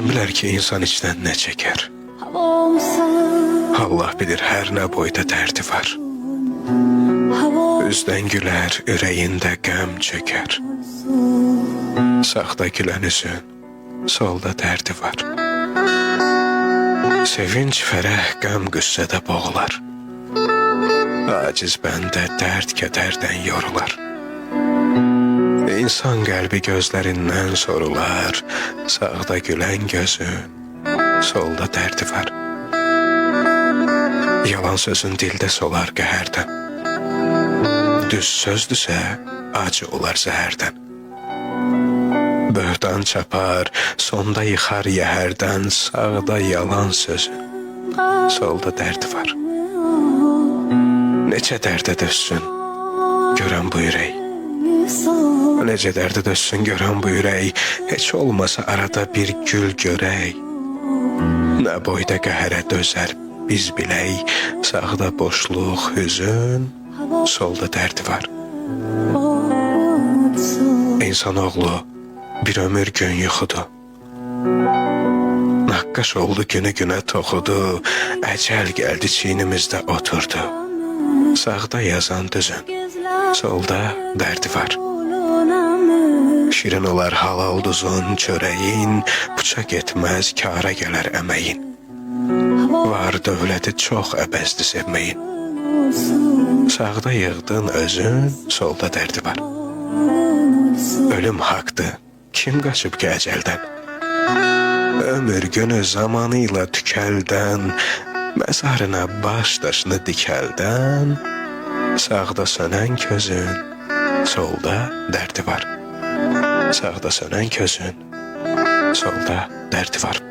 Kim bilər ki, insan içdən nə çəkər? Allah bilir, hər nə boyda dərdi var. Üzdən gülər, ürəyində qəm çökər. Sağda gülən üzün, solda dərdi var. Sevinç, fərəh, qəm, qüssədə boğular. Aciz bəndə dərd, kədərdən yorular. İnsan qəlbi gözlərindən sorular. Sağda gülən gözün, solda dərdi var. Yalan sözün dildə solar qəhərdən. Düz sözdürsə, acı olar zəhərdən. Böhtan çapar, sonda yıxar yəhərdən. Sağda yalan sözün, solda dərdi var. Neçə dərdə dözsün, görən bu ürək. Necə dərdə dözsün, görən bu ürək. Heç olmasa arada bir gül görək. Nə boyda qəhərə dözər biz bilək. Sağda boşluq, hüzün, solda dərdi var. İnsanoğlu bir ömür gün yuxudu. Naqqaş oldu, günü günə toxudu. Əcəl gəldi, çiynimizdə oturdu. Sağda yazan düzün, solda dərdi var. Şirin olar halal duzun, çörəyin. Bıçaq etməz, kara gələr əməyin. Var dövləti çox əbəzdi sevməyin. Sağda yığdın özün, solda dərdi var. Ölüm haqdır, kim qaçıb ki əcəldən? Ömür günü zamanı ilə tükəldən. Məzarına baş daşını dikəldən. Sağda sönən közün, solda dərdi var. Sağda sönən közün, solda dərdi var.